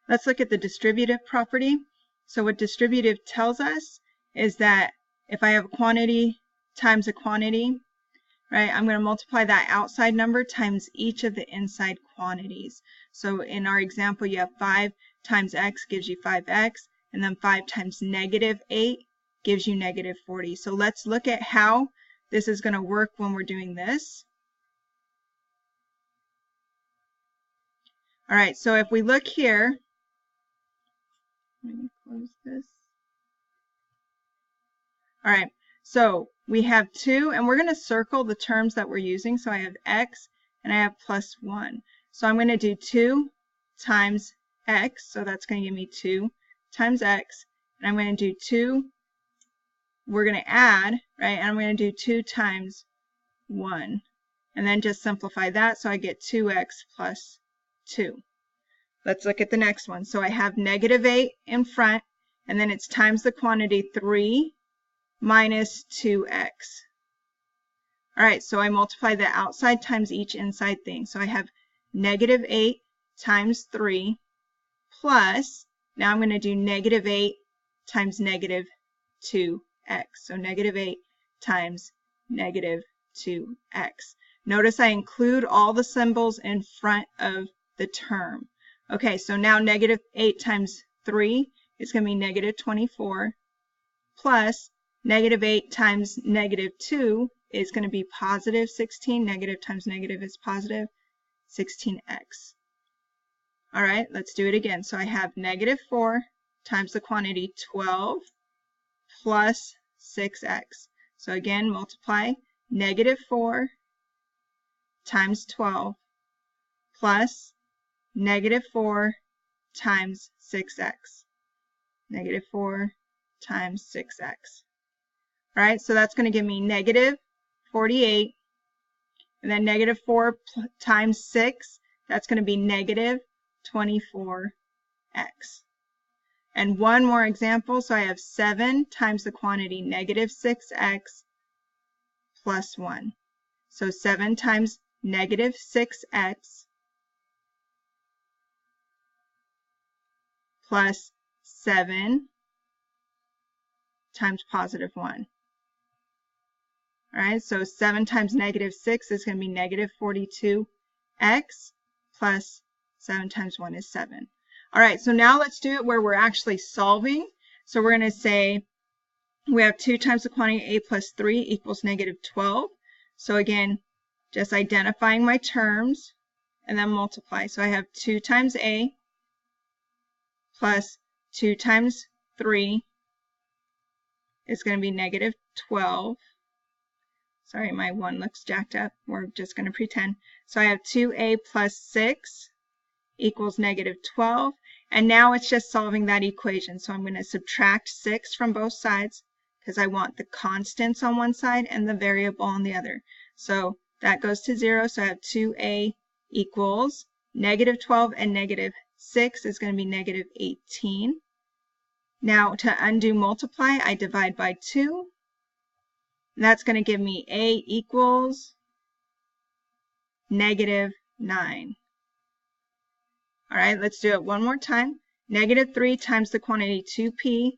Let's look at the distributive property. So what distributive tells us is that if I have a quantity times a quantity, right, I'm going to multiply that outside number times each of the inside quantities. So in our example, you have 5 times x gives you 5x, and then 5 times negative 8 gives you negative 40. So let's look at how this is going to work when we're doing this. All right, so if we look here, let me close this. All right, so we have 2, and we're going to circle the terms that we're using. So I have x, and I have plus 1. So I'm going to do 2 times x, so that's going to give me 2 times x, and I'm going to do 2, we're going to add, right, and I'm going to do 2 times 1, and then just simplify that, so I get 2x plus 2. Let's look at the next one. So I have negative 8 in front, and then it's times the quantity 3 minus 2x. All right, so I multiply the outside times each inside thing. So I have negative 8 times 3 plus, now I'm going to do negative 8 times negative 2x. So negative 8 times negative 2x. Notice I include all the symbols in front of the term. Okay, so now negative 8 times 3 is going to be negative 24 plus negative 8 times negative 2 is going to be positive 16. Negative times negative is positive 16x. All right, let's do it again. So I have negative 4 times the quantity 12 plus 6x. So again, multiply negative 4 times 12 plus negative 4 times 6x. Negative 4 times 6x. All right, so that's going to give me negative 48. And then negative 4 times 6, that's going to be negative 24x. And one more example, so I have 7 times the quantity negative 6x plus 1. So 7 times negative 6x plus 7 times positive 1. All right, so 7 times negative 6 is going to be negative 42x plus 7 times 1 is 7. All right, so now let's do it where we're actually solving. So we're going to say we have 2 times the quantity a plus 3 equals negative 12. So again, just identifying my terms and then multiply. So I have 2 times a plus 2 times 3 is going to be negative 12. Sorry, my 1 looks jacked up. We're just going to pretend. So I have 2a plus 6 equals negative 12. And now it's just solving that equation. So I'm going to subtract 6 from both sides because I want the constants on one side and the variable on the other. So that goes to 0. So I have 2a equals negative 12, and negative 6 is going to be negative 18. Now to undo multiply, I divide by 2. And that's going to give me a equals negative 9. All right, let's do it one more time. Negative 3 times the quantity 2p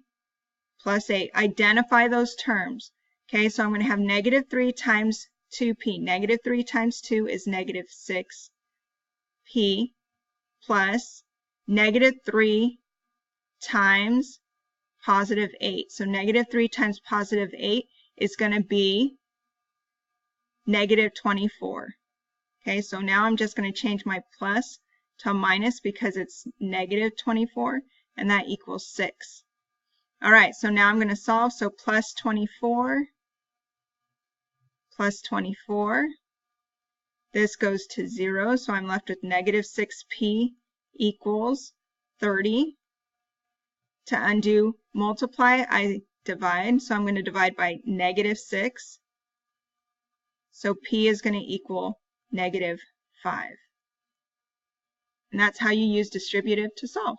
plus 8. Identify those terms. Okay, so I'm going to have negative 3 times 2p. Negative 3 times 2 is negative 6p plus negative 3 times positive 8. So negative 3 times positive 8 is going to be negative 24. Okay, so now I'm just going to change my plus to a minus because it's negative 24, and that equals 6. All right, so now I'm going to solve. So plus 24 plus 24. This goes to 0, so I'm left with negative 6p equals 30. To undo multiply, I divide, so I'm going to divide by negative 6. So p is going to equal negative 5. And that's how you use distributive to solve.